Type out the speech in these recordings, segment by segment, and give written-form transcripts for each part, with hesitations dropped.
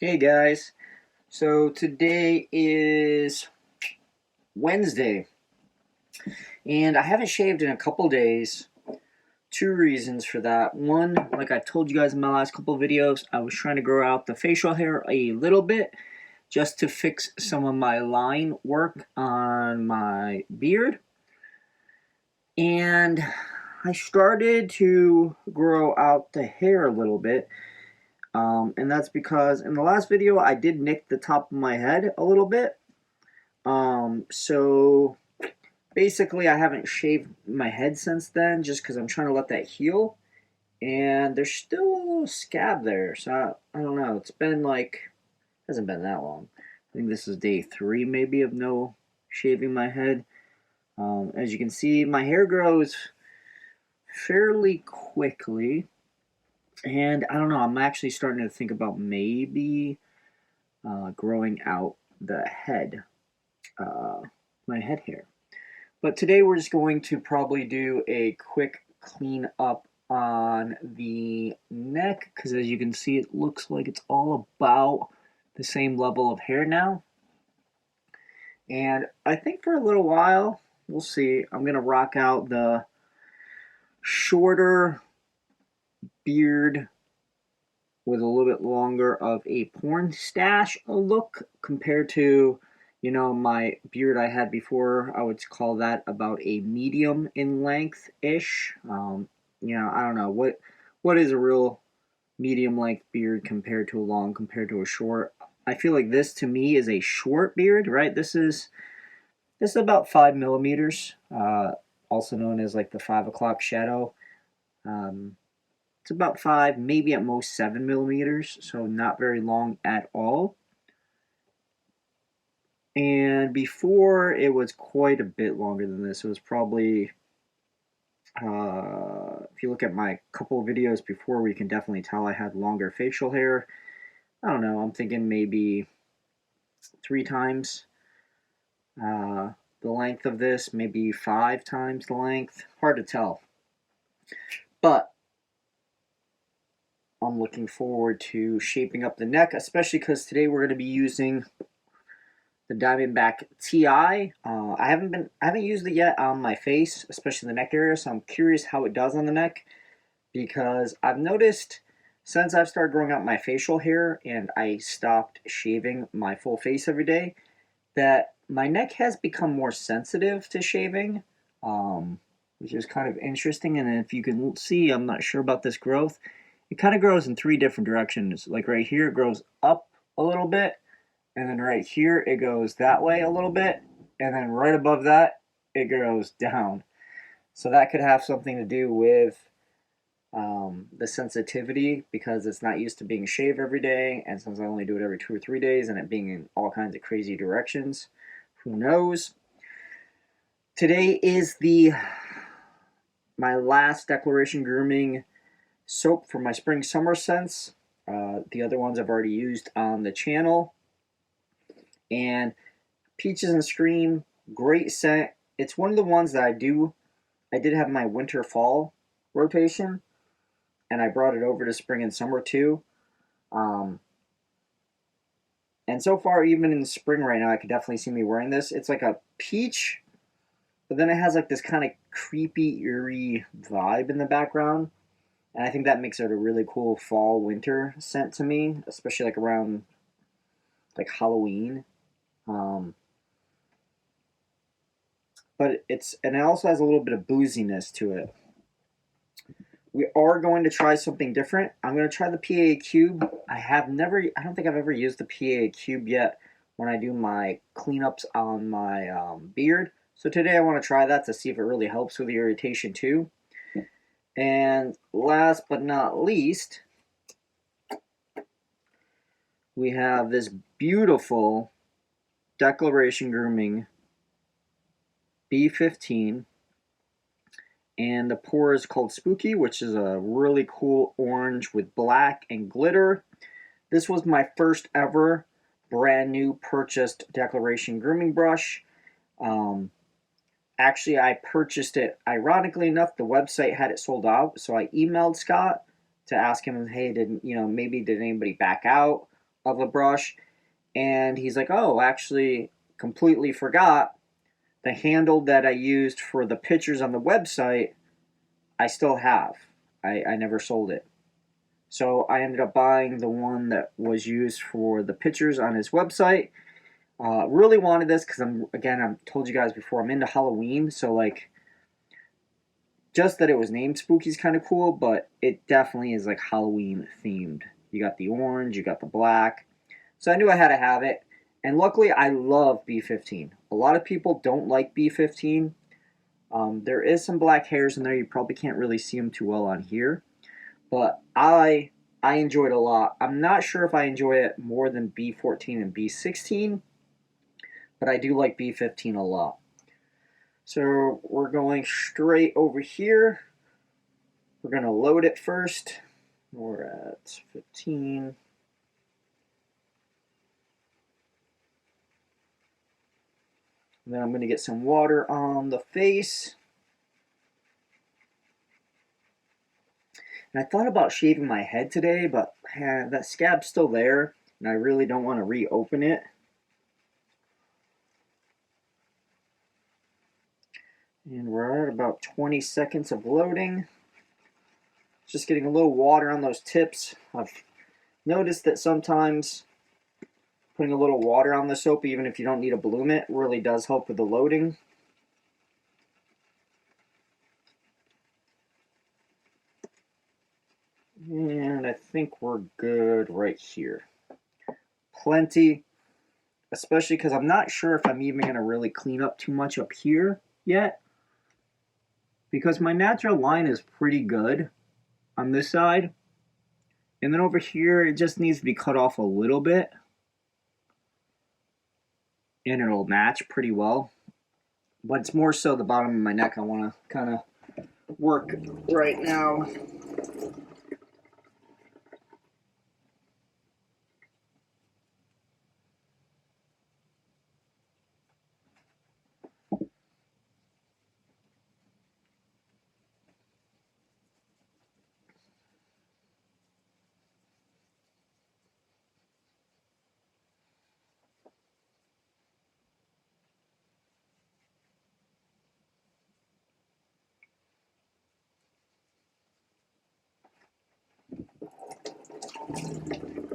Hey guys, so today is Wednesday and I haven't shaved in a couple days. Two reasons for that. One, like I told you guys in my last couple videos, I was trying to grow out the facial hair a little bit just to fix some of my line work on my beard. And I started to grow out the hair a little bit. And that's because in the last video I did nick the top of my head a little bit. So basically I haven't shaved my head since then just because I'm trying to let that heal. And there's still a little scab there, so I don't know. It's been hasn't been that long. I think this is day 3 maybe of no shaving my head. As you can see, my hair grows fairly quickly. And I don't know, I'm actually starting to think about maybe growing out the head, my head hair. But today we're just going to probably do a quick clean up on the neck because as you can see it looks like it's all about the same level of hair now. And I think for a little while, we'll see, I'm going to rock out the shorter beard with a little bit longer of a porn stash look compared to, you know, my beard I had before. I would call that about a medium in length-ish. You know, I don't know. What is a real medium length beard compared to a long, compared to a short? I feel like this to me is a short beard, right? This is about 5 millimeters, also known as like the 5 o'clock shadow. It's about 5, maybe at most 7 millimeters, so not very long at all. And before, it was quite a bit longer than this. It was probably, if you look at my couple of videos before, we can definitely tell I had longer facial hair. I don't know, I'm thinking maybe 3 times the length of this, maybe 5 times the length. Hard to tell. But I'm looking forward to shaping up the neck, especially because today we're going to be using the Diamondback Ti. I haven't used it yet on my face, especially the neck area, so I'm curious how it does on the neck, because I've noticed since I've started growing out my facial hair and I stopped shaving my full face every day, that my neck has become more sensitive to shaving, which is kind of interesting. And if you can see, I'm not sure about this growth. It kind of grows in 3 different directions. Like right here, it grows up a little bit, and then right here, it goes that way a little bit, and then right above that, it goes down. So that could have something to do with the sensitivity, because it's not used to being shaved every day, and since I only do it every 2 or 3 days, and it being in all kinds of crazy directions, who knows? Today is my last Declaration Grooming soap for my spring summer scents. The other ones I've already used on the channel. And Peaches and Scream, great scent. It's one of the ones that I did have my winter fall rotation, and I brought it over to spring and summer too. And so far, even in the spring right now, I could definitely see me wearing this. It's like a peach, but then it has like this kind of creepy, eerie vibe in the background. And I think that makes it a really cool fall winter scent to me, especially like around like Halloween. But it also has a little bit of booziness to it. We are going to try something different. I'm going to try the PA Cube. I don't think I've ever used the PA Cube yet when I do my cleanups on my beard. So today I want to try that to see if it really helps with the irritation too. And last but not least, we have this beautiful Declaration Grooming B15, and the pour is called Spooky, which is a really cool orange with black and glitter. This was my first ever brand new purchased Declaration Grooming brush. Actually, I purchased it, ironically enough, the website had it sold out, so I emailed Scott to ask him, hey, did anybody back out, of a brush, and he's like, oh, actually, completely forgot the handle that I used for the pictures on the website. I still have. I never sold it. So I ended up buying the one that was used for the pictures on his website. Really wanted this because I've told you guys before, I'm into Halloween, so like, just that it was named Spooky is kind of cool, but it definitely is like Halloween themed. You got the orange, you got the black, so I knew I had to have it. And luckily, I love B15. A lot of people don't like B15. There is some black hairs in there. You probably can't really see them too well on here, but I enjoy it a lot. I'm not sure if I enjoy it more than B14 and B16, but I do like B15 a lot. So we're going straight over here. We're going to load it first. We're at 15. And then I'm going to get some water on the face. And I thought about shaving my head today, but that scab's still there, and I really don't want to reopen it. And we're at about 20 seconds of loading. Just getting a little water on those tips. I've noticed that sometimes putting a little water on the soap, even if you don't need to bloom it, really does help with the loading. And I think we're good right here. Plenty, especially because I'm not sure if I'm even going to really clean up too much up here yet, because my natural line is pretty good on this side, and then over here it just needs to be cut off a little bit, and it'll match pretty well. But it's more so the bottom of my neck I want to kind of work right now.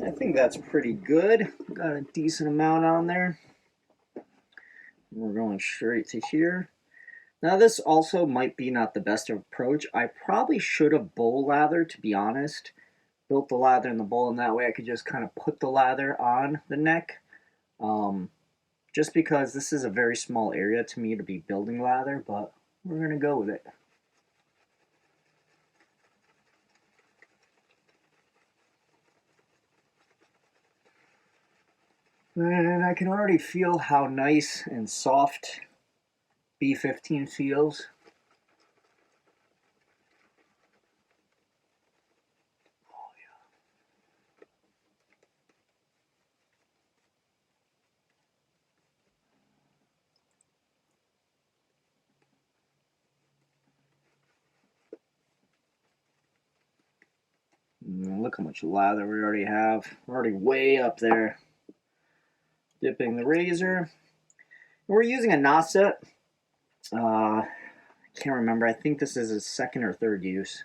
I think that's pretty good. Got a decent amount on there. We're going straight to here. Now this also might be not the best approach. I probably should have bowl lathered, to be honest. Built the lather in the bowl, and that way I could just kind of put the lather on the neck. Just because this is a very small area to me to be building lather, but we're going to go with it. And I can already feel how nice and soft B15 feels. Oh, yeah. Look how much lather we already have. We're already way up there. Dipping the razor. We're using a Nacet. I can't remember. I think this is his second or third use.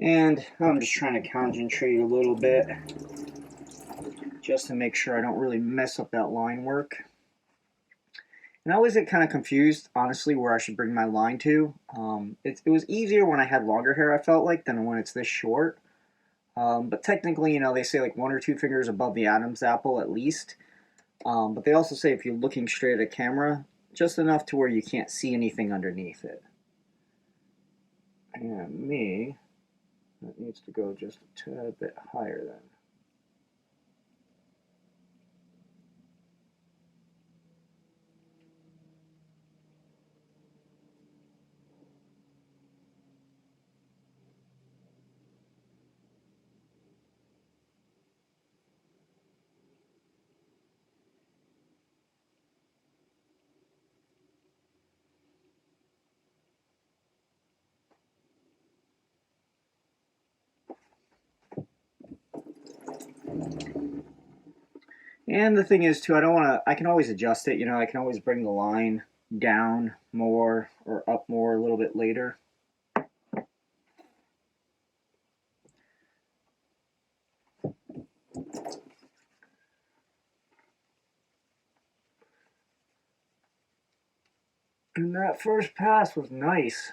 And I'm just trying to concentrate a little bit. just to make sure I don't really mess up that line work. And I always get kind of confused, honestly, where I should bring my line to. It was easier when I had longer hair, I felt like, than when it's this short. But technically, you know, they say like 1 or 2 fingers above the Adam's apple at least. But they also say if you're looking straight at a camera, just enough to where you can't see anything underneath it. And me, that needs to go just a tad bit higher then. And the thing is, too, I don't want to, I can always adjust it, you know, I can always bring the line down more or up more a little bit later. And that first pass was nice.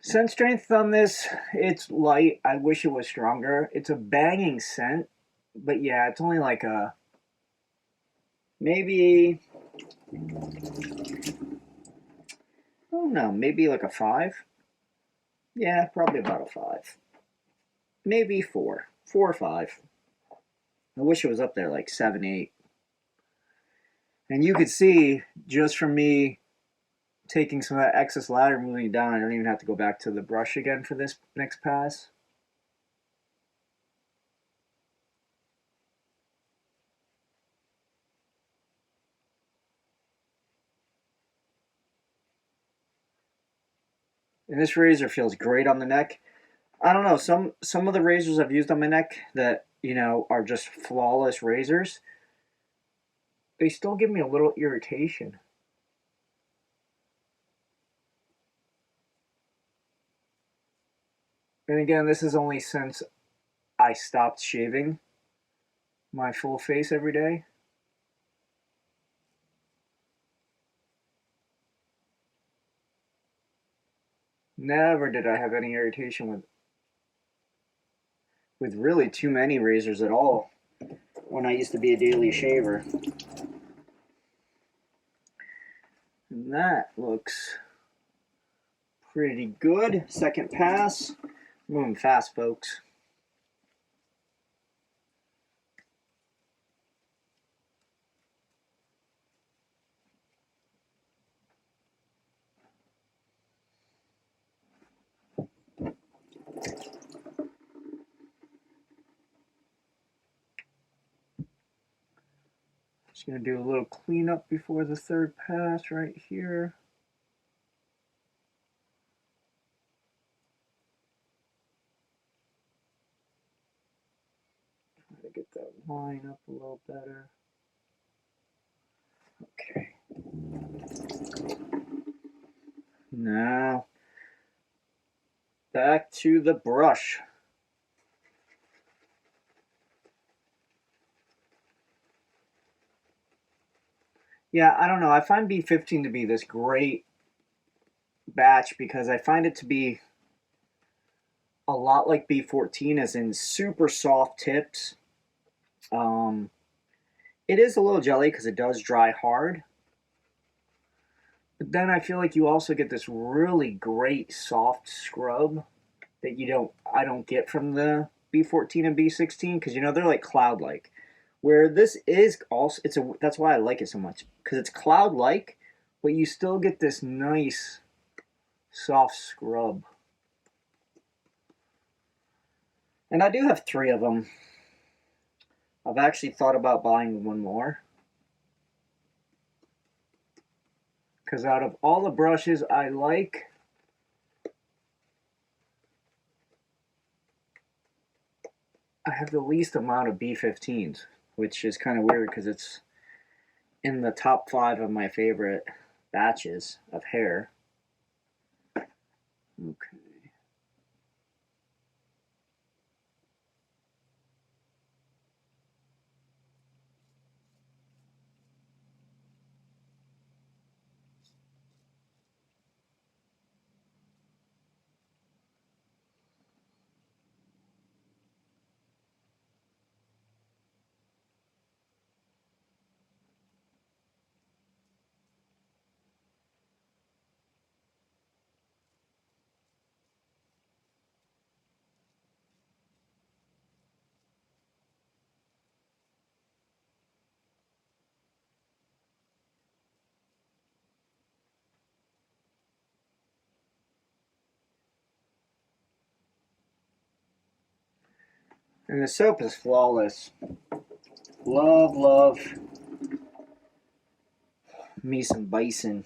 Scent strength on this, it's light. I wish it was stronger. It's a banging scent, but yeah, it's only like a, maybe, I don't know, maybe like a 5. Yeah, probably about a 5. Maybe 4. 4 or 5. I wish it was up there like 7, 8. And you could see just from me taking some of that excess ladder, moving it down, I don't even have to go back to the brush again for this next pass. And this razor feels great on the neck. I don't know, some of the razors I've used on my neck that, you know, are just flawless razors, they still give me a little irritation. And again, this is only since I stopped shaving my full face every day. Never did I have any irritation with really too many razors at all when I used to be a daily shaver. And that looks pretty good. Second pass. Moving fast, folks. Just going to do a little cleanup before the third pass right here. Try to get that line up a little better. Okay. Now, back to the brush. Yeah, I don't know. I find B15 to be this great batch because I find it to be a lot like B14, as in super soft tips. It is a little jelly because it does dry hard. But then I feel like you also get this really great soft scrub that I don't get from the B14 and B16 because, you know, they're like cloud-like. Where this is also, that's why I like it so much, because it's cloud-like, but you still get this nice soft scrub. And I do have 3 of them. I've actually thought about buying one more, because out of all the brushes I like, I have the least amount of B15s, which is kind of weird because it's in the top 5 of my favorite batches of hair. Okay. And the soap is flawless. Love, love me some bison.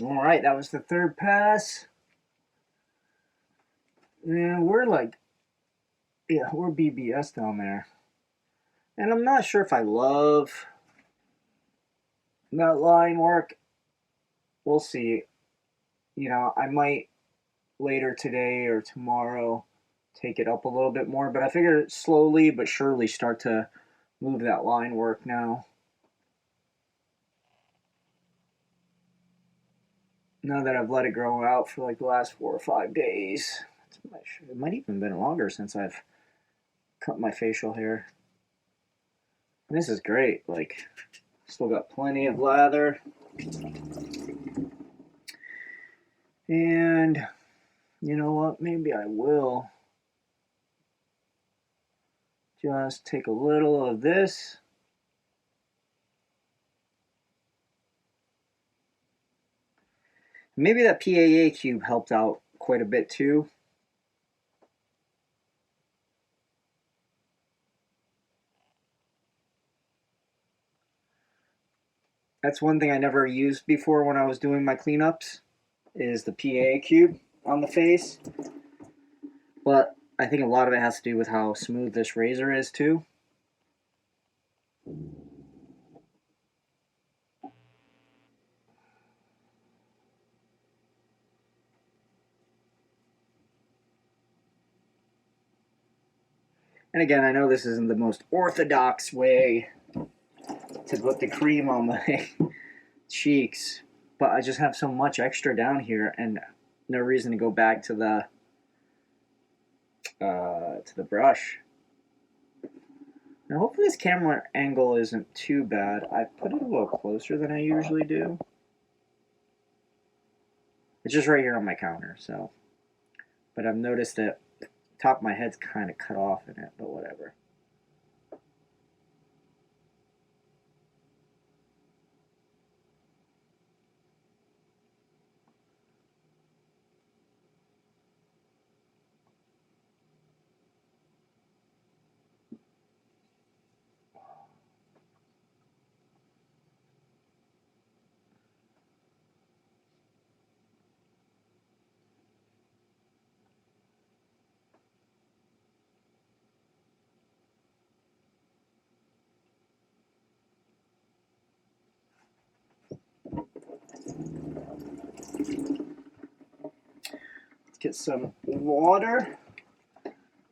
Alright, that was the third pass. And we're like, yeah, we're BBS down there. And I'm not sure if I love that line work. We'll see. You know, I might later today or tomorrow take it up a little bit more, but I figure slowly but surely start to move that line work now. Now that I've let it grow out for like the last 4 or 5 days. It might even been longer since I've cut my facial hair. And this is great. Like, still got plenty of lather. And you know what? Maybe I will just take a little of this. Maybe that PAA cube helped out quite a bit too. That's one thing I never used before when I was doing my cleanups, is the PAA cube on the face. But I think a lot of it has to do with how smooth this razor is too. And again, I know this isn't the most orthodox way to put the cream on my cheeks, but I just have so much extra down here and no reason to go back to the brush. Now hopefully this camera angle isn't too bad. I put it a little closer than I usually do. It's just right here on my counter, so. But I've noticed that the top of my head's kind of cut off in it, but whatever. Let's get some water.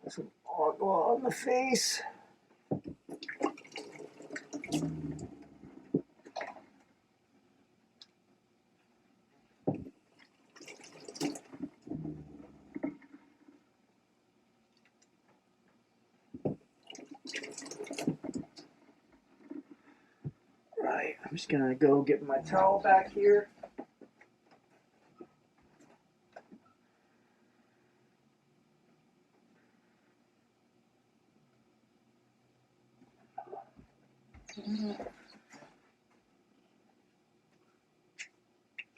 Some agua on the face. Right, I'm just gonna go get my towel back here.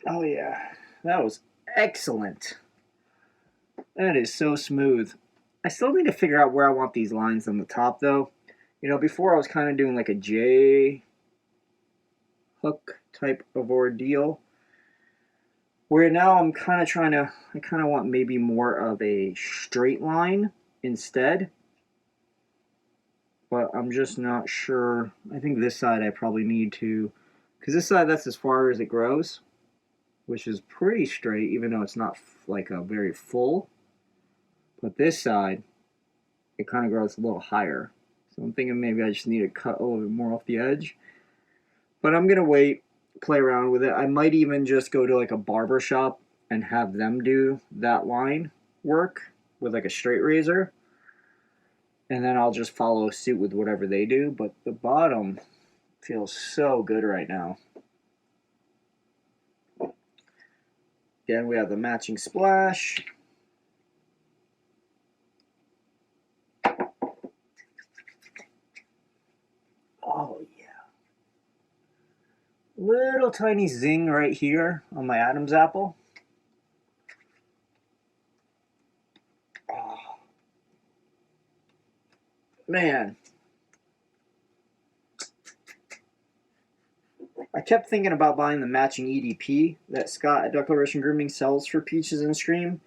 Oh yeah, that was excellent. That is so smooth. I still need to figure out where I want these lines on the top though. You know, before I was kind of doing like a J hook type of ordeal. Where now I'm kind of trying to, I kind of want maybe more of a straight line instead. But I'm just not sure. I think this side I probably need to, because this side that's as far as it grows, which is pretty straight, even though it's not like a very full. But this side, it kind of grows a little higher. So I'm thinking maybe I just need to cut a little bit more off the edge. But I'm going to wait, play around with it. I might even just go to like a barber shop and have them do that line work with like a straight razor. And then I'll just follow suit with whatever they do. But the bottom feels so good right now. Again, we have the matching splash. Oh, yeah. Little tiny zing right here on my Adam's apple. Oh. man, I kept thinking about buying the matching EDP that Scott at Declaration Grooming sells for Peaches and Stream.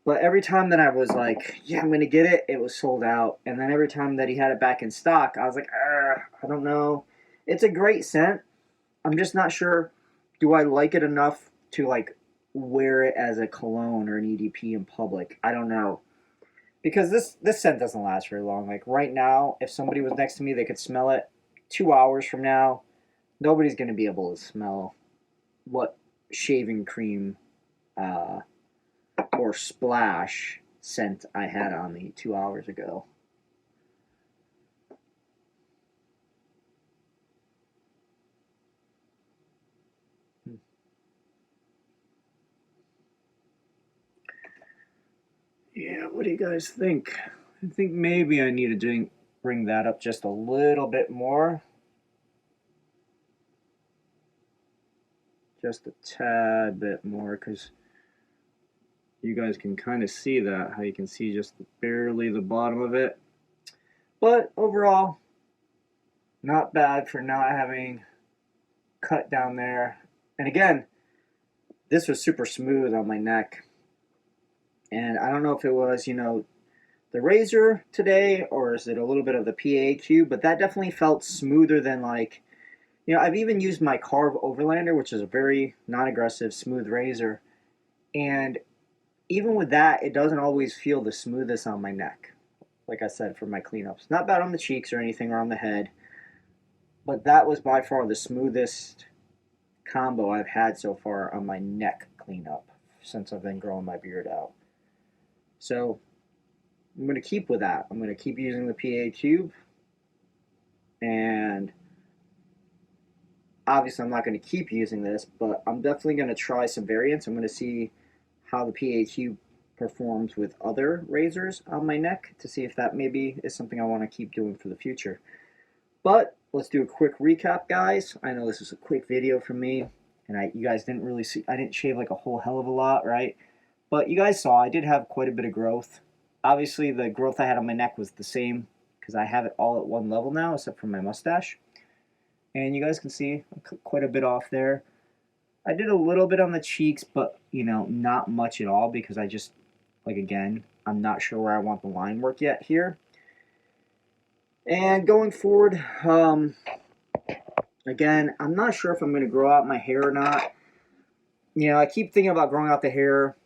But every time that I was like, yeah, I'm going to get it, it was sold out. And then every time that he had it back in stock, I was like, I don't know. It's a great scent. I'm just not sure, do I like it enough to like wear it as a cologne or an EDP in public? I don't know. Because this scent doesn't last very long. Like right now, if somebody was next to me, they could smell it. 2 hours from now, nobody's going to be able to smell what shaving cream or splash scent I had on me 2 hours ago. Yeah, what do you guys think? I think maybe I need to bring that up just a little bit more. Just a tad bit more, because you guys can kind of see that, how you can see just barely the bottom of it. But overall, not bad for not having cut down there. And again, this was super smooth on my neck. And I don't know if it was, the razor today, or is it a little bit of the PAQ, but that definitely felt smoother than like, I've even used my Carve Overlander, which is a very non-aggressive, smooth razor. And even with that, it doesn't always feel the smoothest on my neck. Like I said, for my cleanups. Not bad on the cheeks or anything, or on the head. But that was by far the smoothest combo I've had so far on my neck cleanup since I've been growing my beard out. So I'm going to keep with that. I'm going to keep using the PA Cube. And obviously I'm not going to keep using this, but I'm definitely going to try some variants. I'm going to see how the PA Cube performs with other razors on my neck to see if that maybe is something I want to keep doing for the future. But let's do a quick recap, guys. I know this is a quick video for me, and you guys didn't really see, I didn't shave like a whole hell of a lot, right? But you guys saw I did have quite a bit of growth. Obviously, the growth I had on my neck was the same because I have it all at one level now, except for my mustache. And you guys can see quite a bit off there. I did a little bit on the cheeks, but, not much at all because I just, again, I'm not sure where I want the line work yet here. And going forward, again, I'm not sure if I'm going to grow out my hair or not. I keep thinking about growing out the hair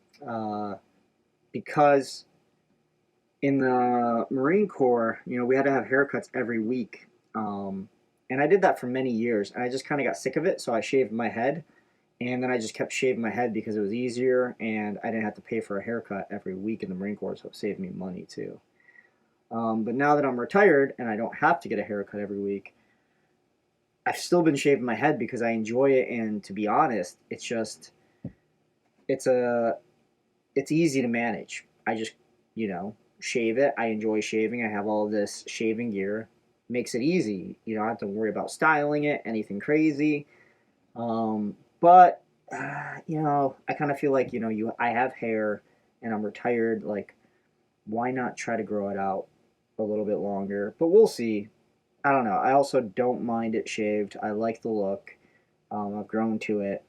because in the Marine Corps, we had to have haircuts every week. And I did that for many years, and I just kind of got sick of it, so I shaved my head. And then I just kept shaving my head because it was easier, and I didn't have to pay for a haircut every week in the Marine Corps, so it saved me money too. But now that I'm retired and I don't have to get a haircut every week, I've still been shaving my head because I enjoy it, and to be honest, it's easy to manage. I just, shave it. I enjoy shaving. I have all this shaving gear. Makes it easy. I don't have to worry about styling it, anything crazy. But I kind of feel like, I have hair and I'm retired. Like, why not try to grow it out a little bit longer? But we'll see. I don't know. I also don't mind it shaved. I like the look. I've grown to it.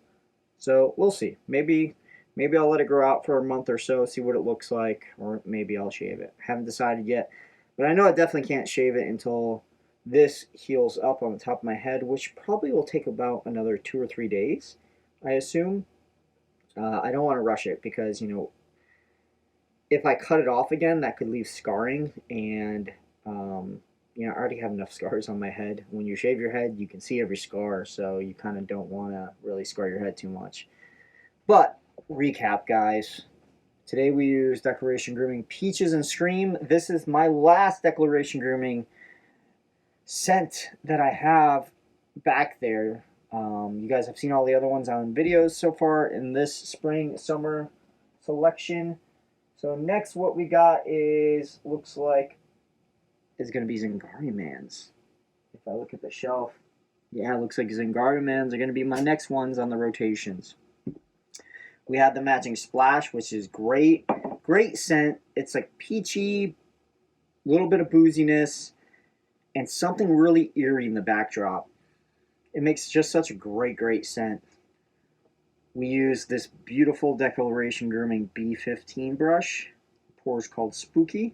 So we'll see. Maybe I'll let it grow out for a month or so, see what it looks like, or maybe I'll shave it. Haven't decided yet. But I know I definitely can't shave it until this heals up on the top of my head, which probably will take about another 2 or 3 days, I assume. I don't want to rush it because, if I cut it off again, that could leave scarring, and I already have enough scars on my head. When you shave your head, you can see every scar, so you kind of don't want to really scar your head too much. But recap, guys. Today we used Declaration Grooming Peaches and Stream. This is my last Declaration Grooming scent that I have back there. You guys have seen all the other ones on videos so far in this spring summer selection. So next what we got looks like is going to be Zingari Mans. If I look at the shelf, yeah, it looks like Zingari Mans are going to be my next ones on the rotations. We have the matching Splash, which is great. Great scent. It's like peachy, little bit of booziness, and something really eerie in the backdrop. It makes just such a great scent. We use this beautiful Declaration Grooming B15 brush. The pour is called Spooky.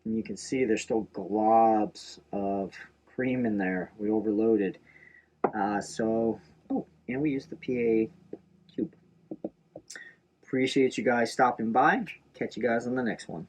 And you can see there's still globs of cream in there. We overloaded. And we use the PA cube. Appreciate you guys stopping by. Catch you guys on the next one.